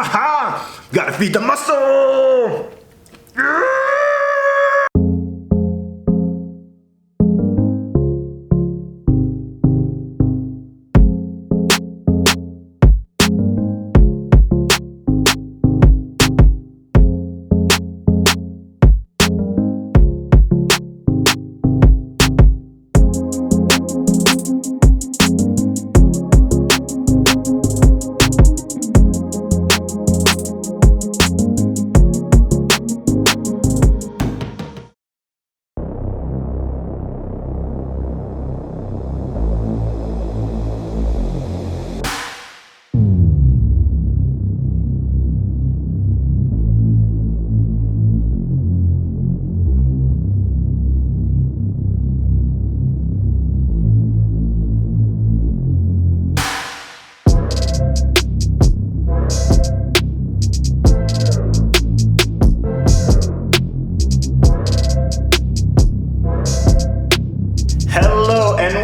Ha! Gotta feed the muscle!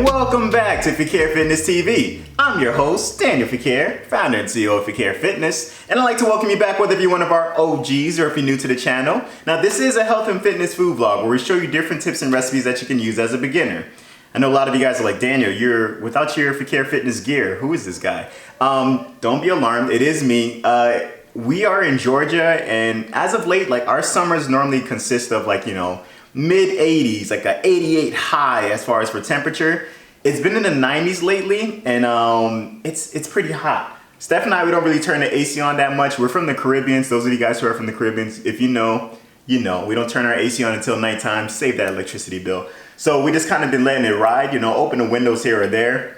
Welcome back to Fequiere Fitness TV. I'm your host, Daniel Fequiere, founder and CEO of Fequiere Fitness, and I'd like to welcome you back whether you're one of our OGs or if you're new to the channel. Now, this is a health and fitness food vlog where we show you different tips and recipes that you can use as a beginner. I know a lot of you guys are like, Daniel, you're without your Fequiere Fitness gear. Who is this guy? Don't be alarmed. It is me. We are in Georgia, and as of late, like our summers normally consist of like, mid 80s, like a 88 high as far as for temperature. It's been in the 90s lately, and it's pretty hot. Steph and I, we don't really turn the AC on that much. We're from the Caribbean. So those of you guys who are from the Caribbean, if you know, you know. We don't turn our AC on until nighttime. Save that electricity bill. So we just kind of been letting it ride, open the windows here or there.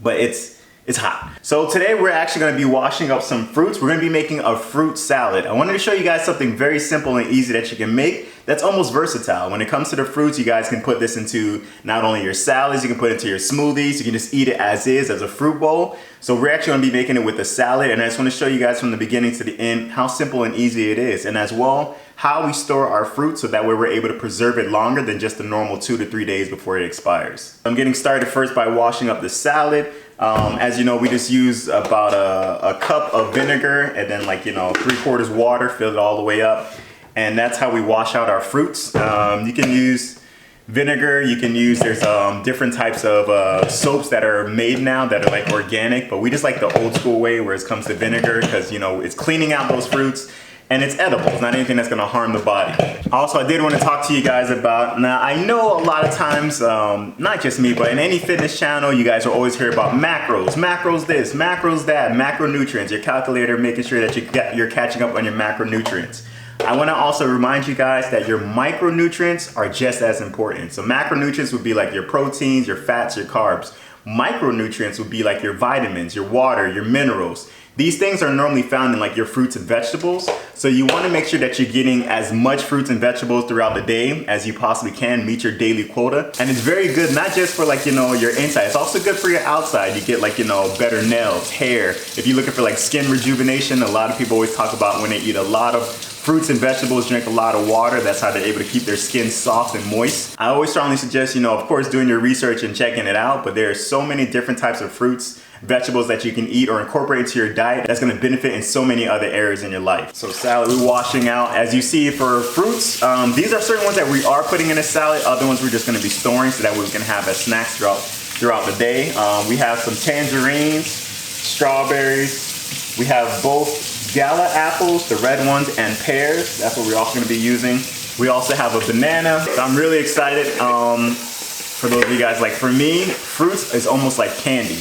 But it's hot. So today we're actually going to be washing up some fruits. We're going to be making a fruit salad. I wanted to show you guys something very simple and easy that you can make that's almost versatile. When it comes to the fruits, you guys can put this into not only your salads, you can put it into your smoothies, you can just eat it as is, as a fruit bowl. So we're actually going to be making it with a salad, and I just want to show you guys from the beginning to the end how simple and easy it is, and as well how we store our fruit so that way we're able to preserve it longer than just the normal 2 to 3 days before it expires. I'm getting started first by washing up the salad. As you know, we just use about a cup of vinegar and then 3/4 water, fill it all the way up. And that's how we wash out our fruits. You can use vinegar, there's different types of soaps that are made now that are like organic, but we just like the old school way where it comes to vinegar because it's cleaning out those fruits. And it's edible. It's not anything that's gonna harm the body. Also, I did want to talk to you guys about, now I know a lot of times, not just me, but in any fitness channel, you guys will always hear about macros. Macros this, macros that, macronutrients, your calculator, making sure that you're catching up on your macronutrients. I want to also remind you guys that your micronutrients are just as important. So macronutrients would be like your proteins, your fats, your carbs. Micronutrients would be like your vitamins, your water, your minerals. These things are normally found in like your fruits and vegetables. So you want to make sure that you're getting as much fruits and vegetables throughout the day as you possibly can, meet your daily quota. And it's very good, not just for your inside, it's also good for your outside. You get better nails, hair. If you're looking for skin rejuvenation, a lot of people always talk about when they eat a lot of fruits and vegetables, drink a lot of water, that's how they're able to keep their skin soft and moist. I always strongly suggest, of course, doing your research and checking it out, but there are so many different types of fruits, vegetables that you can eat or incorporate into your diet that's going to benefit in so many other areas in your life. So salad, we're washing out. As you see for fruits, these are certain ones that we are putting in a salad. Other ones we're just going to be storing so that we can have as snacks throughout the day. We have some tangerines, strawberries. We have both Gala apples, the red ones, and pears. That's what we're also going to be using. We also have a banana. So I'm really excited. For those of you guys, for me, fruits is almost like candy.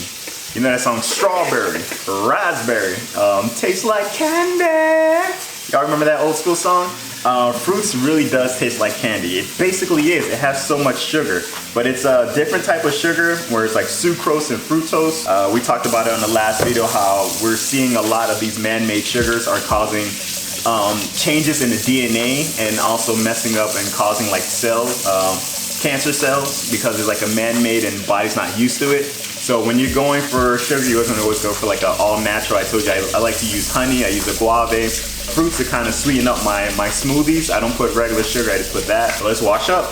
You know that song, strawberry, raspberry, tastes like candy. Y'all remember that old school song? Fruits really does taste like candy. It basically is. It has so much sugar, but it's a different type of sugar where it's like sucrose and fructose. We talked about it in the last video how we're seeing a lot of these man-made sugars are causing changes in the DNA and also messing up and causing cancer cells because it's a man-made and the body's not used to it. So when you're going for sugar, you're going to always go for an all-natural. I told you I like to use honey, I use agave, fruits to kind of sweeten up my smoothies. I don't put regular sugar, I just put that. So let's wash up.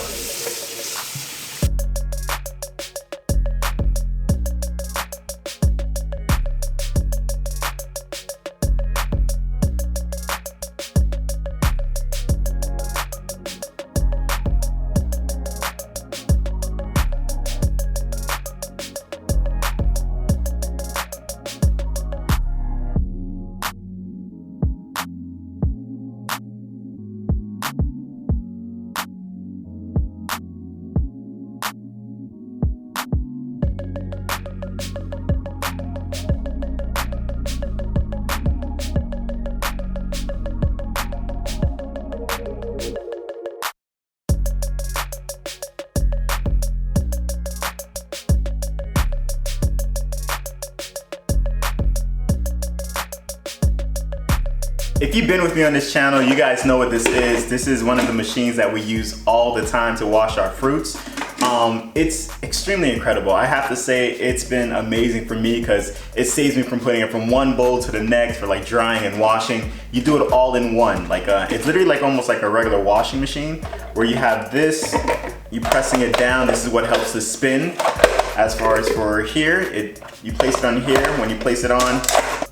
If you've been with me on this channel, you guys know what this is. This is one of the machines that we use all the time to wash our fruits. It's extremely incredible. I have to say it's been amazing for me because it saves me from putting it from one bowl to the next for like drying and washing. You do it all in one. Like it's literally like almost like a regular washing machine where you have this, you pressing it down. This is what helps to spin. As far as for here, you place it on here. When you place it on,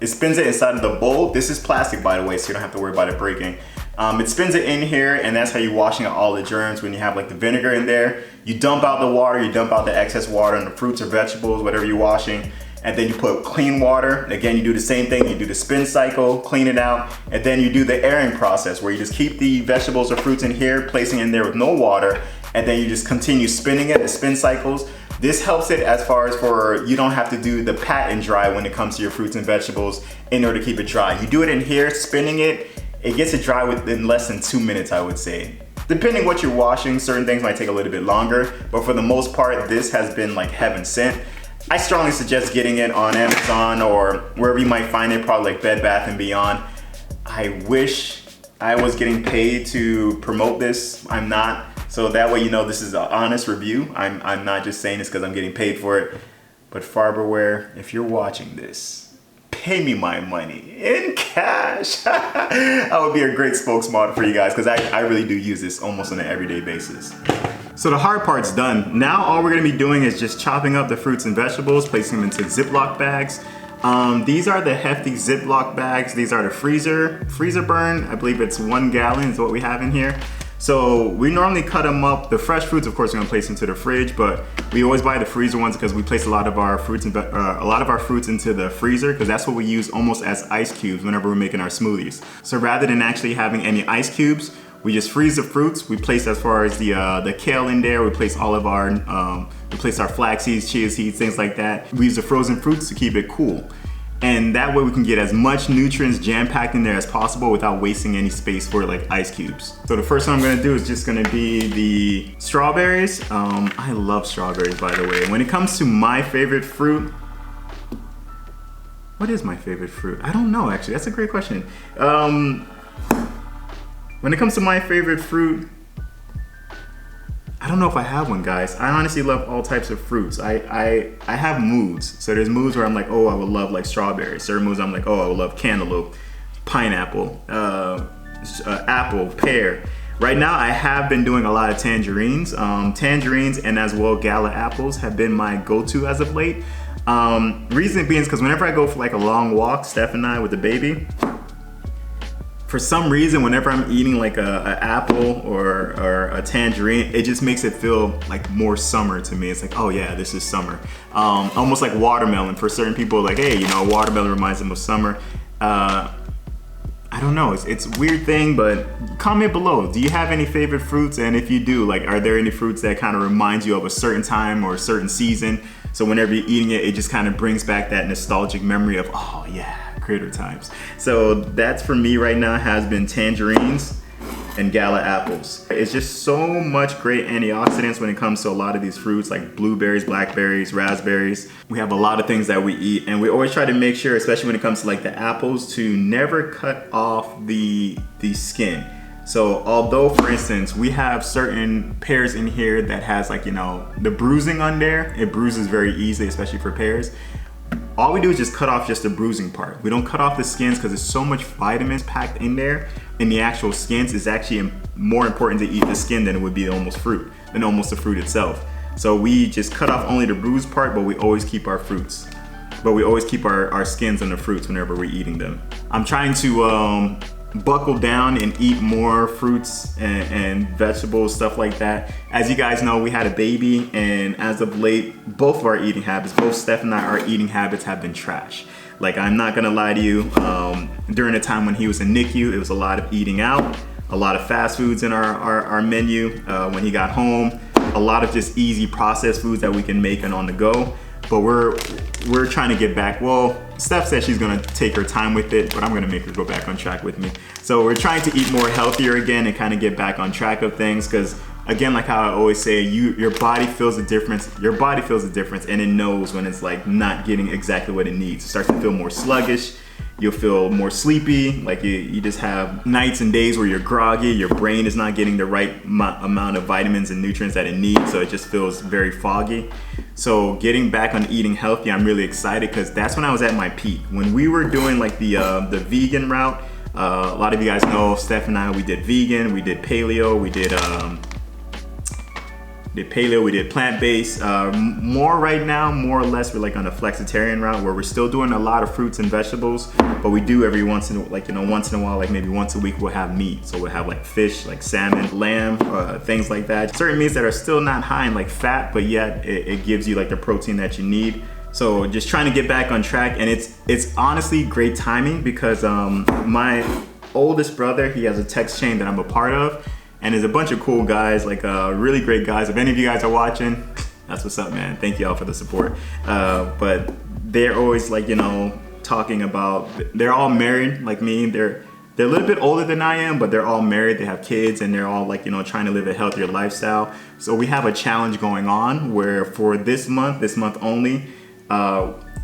it spins it inside of the bowl. This is plastic, by the way, so you don't have to worry about it breaking. It spins it in here, and that's how you're washing out all the germs. When you have like the vinegar in there, you dump out the water, you dump out the excess water on the fruits or vegetables, whatever you're washing, and then you put clean water. Again, you do the same thing. You do the spin cycle, clean it out, and then you do the airing process where you just keep the vegetables or fruits in here, placing in there with no water, and then you just continue spinning it, the spin cycles. This helps it as far as for you don't have to do the pat and dry when it comes to your fruits and vegetables in order to keep it dry. You do it in here, spinning it, it gets it dry within less than 2 minutes, I would say. Depending what you're washing, certain things might take a little bit longer, but for the most part, this has been like heaven sent. I strongly suggest getting it on Amazon or wherever you might find it, probably like Bed Bath & Beyond. I wish I was getting paid to promote this. I'm not. So that way you know this is an honest review. I'm not just saying this because I'm getting paid for it. But Farberware, if you're watching this, pay me my money in cash. I would be a great spokesmodel for you guys because I really do use this almost on an everyday basis. So the hard part's done. Now all we're gonna be doing is just chopping up the fruits and vegetables, placing them into Ziploc bags. These are the hefty Ziploc bags. These are the freezer burn. I believe it's 1 gallon is what we have in here. So we normally cut them up. The fresh fruits, of course, we're gonna place into the fridge, but we always buy the freezer ones because we place a lot of our fruits into the freezer because that's what we use almost as ice cubes whenever we're making our smoothies. So rather than actually having any ice cubes, we just freeze the fruits. We place as far as the kale in there. We place all of our flax seeds, chia seeds, things like that. We use the frozen fruits to keep it cool. And that way we can get as much nutrients jam-packed in there as possible without wasting any space for like ice cubes. So the first one I'm gonna do is just gonna be the strawberries. I love strawberries, by the way. When it comes to my favorite fruit, what is my favorite fruit? I don't know, actually, that's a great question. When it comes to my favorite fruit, I don't know if I have one, guys. I honestly love all types of fruits. I have moods. So there's moods where I'm like, oh, I would love like strawberries. Certain moods I'm like, oh, I would love cantaloupe, pineapple, apple, pear. Right now I have been doing a lot of tangerines. Tangerines and as well gala apples have been my go-to as of late. Reason being is because whenever I go for like a long walk, Steph and I with the baby, for some reason, whenever I'm eating like a apple or a tangerine, it just makes it feel like more summer to me. It's like, oh yeah, this is summer. Almost like watermelon. For certain people, like, hey, you know, watermelon reminds them of summer. I don't know, it's a weird thing, but comment below. Do you have any favorite fruits? And if you do, like, are there any fruits that kind of remind you of a certain time or a certain season? So whenever you're eating it, it just kind of brings back that nostalgic memory of, oh yeah, critter times. So that's for me right now has been tangerines and gala apples. It's just so much great antioxidants when it comes to a lot of these fruits like blueberries, blackberries, raspberries. We have a lot of things that we eat and we always try to make sure, especially when it comes to like the apples, to never cut off the skin. So although, for instance, we have certain pears in here that has like, you know, the bruising on there, it bruises very easily, especially for pears. All we do is just cut off just the bruising part. We don't cut off the skins because there's so much vitamins packed in there. In the actual skins, it's actually more important to eat the skin than it would be almost the fruit itself. So we just cut off only the bruised part, but we always keep our fruits. But we always keep our skins on the fruits whenever we're eating them. I'm trying to buckle down and eat more fruits and vegetables, stuff like that. As you guys know, we had a baby, and as of late, both of our eating habits, both Steph and I, our eating habits have been trash. Like, I'm not gonna lie to you, during the time when he was in NICU, it was a lot of eating out, a lot of fast foods in our menu. When he got home, a lot of just easy processed foods that we can make and on the go. But we're trying to get back. Well, Steph said she's gonna take her time with it, but I'm gonna make her go back on track with me. So we're trying to eat more healthier again and kind of get back on track of things, because again, like how I always say, your body feels the difference. Your body feels the difference, and it knows when it's like not getting exactly what it needs. It starts to feel more sluggish. You'll feel more sleepy, like you just have nights and days where you're groggy, your brain is not getting the right amount of vitamins and nutrients that it needs, so it just feels very foggy. So getting back on eating healthy, I'm really excited because that's when I was at my peak. When we were doing like the vegan route, a lot of you guys know Steph and I, we did vegan, we did paleo, we did plant-based. More right now, more or less, we're like on a flexitarian route where we're still doing a lot of fruits and vegetables, but we do every once in a while, like maybe once a week, we'll have meat. So we'll have like fish, like salmon, lamb, things like that. Certain meats that are still not high in like fat, but yet it gives you like the protein that you need. So just trying to get back on track, and it's honestly great timing because my oldest brother, he has a text chain that I'm a part of, and there's a bunch of cool guys, like really great guys. If any of you guys are watching, that's what's up, man. Thank y'all for the support. But they're always like, talking about, they're all married like me. They're a little bit older than I am, but they're all married, they have kids, and they're all like, trying to live a healthier lifestyle. So we have a challenge going on where for this month only,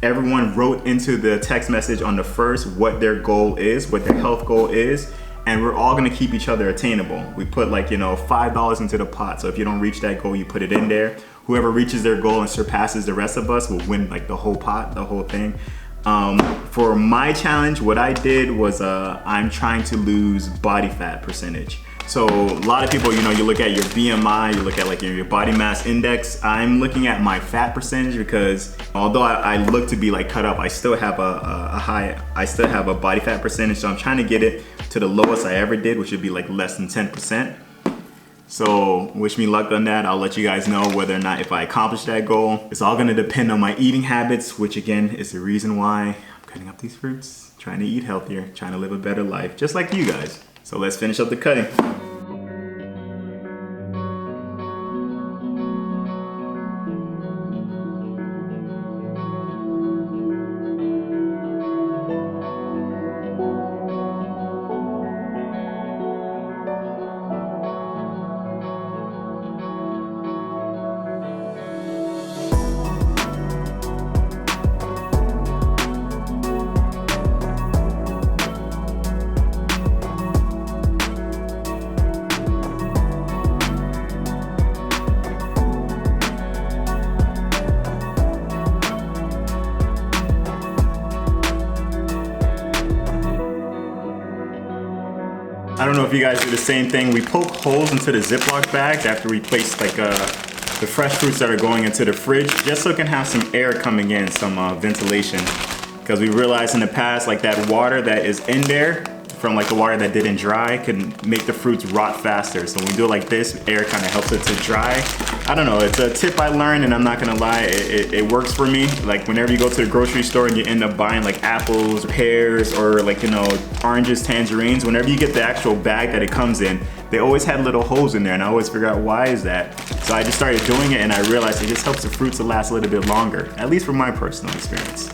everyone wrote into the text message on the first what their goal is, what their health goal is. And we're all gonna keep each other attainable. We put like, $5 into the pot. So if you don't reach that goal, you put it in there. Whoever reaches their goal and surpasses the rest of us will win like the whole pot, the whole thing. For my challenge, what I did was I'm trying to lose body fat percentage. So a lot of people, you look at your BMI, you look at like your body mass index. I'm looking at my fat percentage because although I look to be like cut up, I still have a body fat percentage. So I'm trying to get it to the lowest I ever did, which would be like less than 10%. So wish me luck on that. I'll let you guys know whether or not if I accomplish that goal. It's all gonna depend on my eating habits, which again is the reason why I'm cutting up these fruits, trying to eat healthier, trying to live a better life, just like you guys. So let's finish up the cutting. I don't know if you guys do the same thing. We poke holes into the Ziploc bags after we place like the fresh fruits that are going into the fridge, just so it can have some air coming in, some ventilation. Because we realized in the past, like that water that is in there from like the water that didn't dry can make the fruits rot faster. So when we do it like this, air kind of helps it to dry. I don't know, it's a tip I learned, and I'm not gonna lie, it works for me. Like whenever you go to the grocery store and you end up buying like apples, pears, or like, oranges, tangerines, whenever you get the actual bag that it comes in, they always had little holes in there, and I always figure out why is that. So I just started doing it, and I realized it just helps the fruits to last a little bit longer, at least from my personal experience.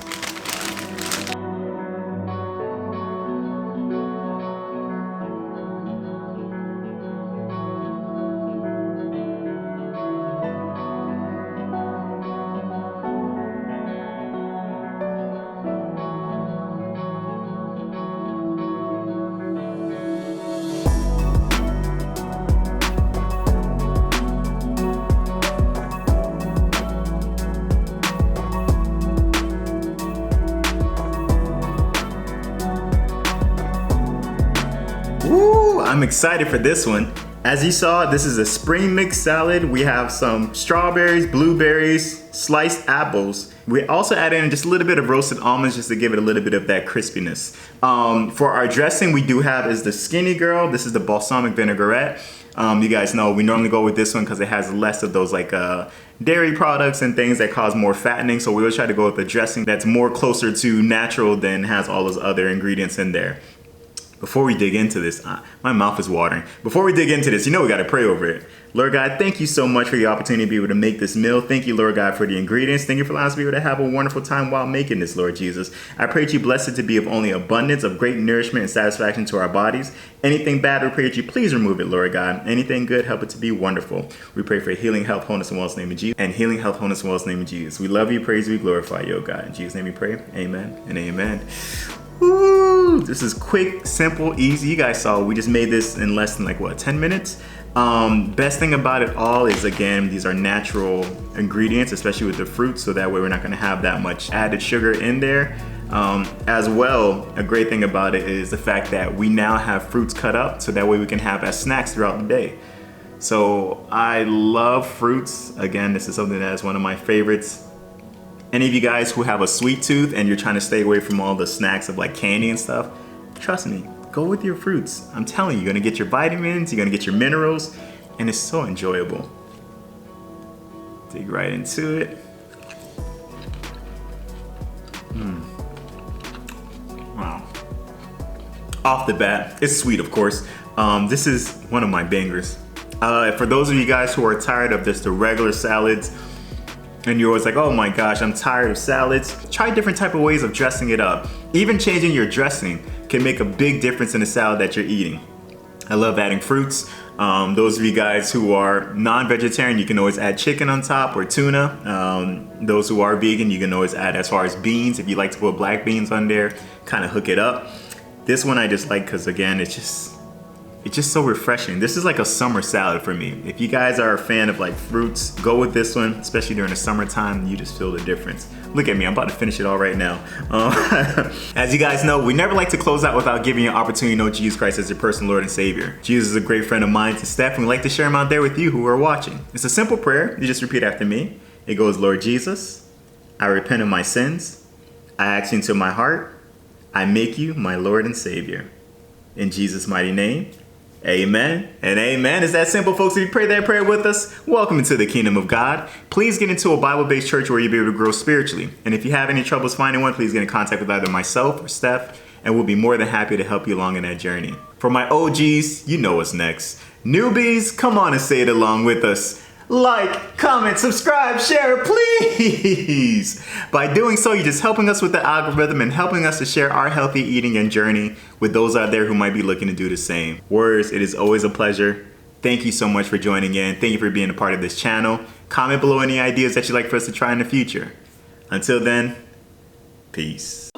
Woo, I'm excited for this one. As you saw, this is a spring mix salad. We have some strawberries, blueberries, sliced apples. We also added in just a little bit of roasted almonds just to give it a little bit of that crispiness. For our dressing, we do have is the Skinny Girl. This is the balsamic vinaigrette. You guys know we normally go with this one because it has less of those like dairy products and things that cause more fattening. So we always try to go with the dressing that's more closer to natural than has all those other ingredients in there. Before we dig into this, my mouth is watering. Before we dig into this, we gotta pray over it. Lord God, thank you so much for the opportunity to be able to make this meal. Thank you, Lord God, for the ingredients. Thank you for allowing us to be able to have a wonderful time while making this, Lord Jesus. I pray that you bless it to be of only abundance, of great nourishment and satisfaction to our bodies. Anything bad, we pray that you please remove it, Lord God. Anything good, help it to be wonderful. We pray for healing, health, wholeness, and wellness in the name of Jesus. And healing, health, wholeness, and wellness in the name of Jesus. We love you, praise you, we glorify you, oh God. In Jesus' name we pray, amen and amen. Woo! This is quick, simple, easy. You guys saw we just made this in less than like what, 10 minutes? Best thing about it all is, again, these are natural ingredients, especially with the fruit, so that way we're not gonna have that much added sugar in there. As well, a great thing about it is the fact that we now have fruits cut up, so that way we can have as snacks throughout the day. So I love fruits. Again, this is something that is one of my favorites. Any of you guys who have a sweet tooth and you're trying to stay away from all the snacks of like candy and stuff, trust me, go with your fruits. I'm telling you, you're gonna get your vitamins, you're gonna get your minerals, and it's so enjoyable. Dig right into it. Wow. Off the bat, it's sweet, of course. This is one of my bangers. For those of you guys who are tired of just the regular salads, and you're always like, oh my gosh, I'm tired of salads, try different type of ways of dressing it up. Even changing your dressing can make a big difference in the salad that you're eating. I love adding fruits. Those of you guys who are non-vegetarian, you can always add chicken on top or tuna. Those who are vegan, you can always add as far as beans. If you like to put black beans on there, kind of hook it up. This one I just like because, again, it's just so refreshing. This is like a summer salad for me. If you guys are a fan of like fruits, go with this one, especially during the summertime. You just feel the difference. Look at me, I'm about to finish it all right now. As you guys know, we never like to close out without giving you an opportunity to know Jesus Christ as your personal Lord and Savior. Jesus is a great friend of mine to Steph, and we like to share him out there with you who are watching. It's a simple prayer. You just repeat after me. It goes, Lord Jesus, I repent of my sins. I ask you into my heart. I make you my Lord and Savior. In Jesus' mighty name. Amen and amen. It's that simple, folks. If you pray that prayer with us, welcome into the kingdom of God. Please get into a Bible-based church where you'll be able to grow spiritually. And if you have any troubles finding one, please get in contact with either myself or Steph, and we'll be more than happy to help you along in that journey. For my OGs, you know what's next. Newbies, come on and say it along with us. Like, comment, subscribe, share, please. By doing so, you're just helping us with the algorithm and helping us to share our healthy eating and journey with those out there who might be looking to do the same. Warriors, it is always a pleasure. Thank you so much for joining in. Thank you for being a part of this channel. Comment below any ideas that you'd like for us to try in the future. Until then, peace.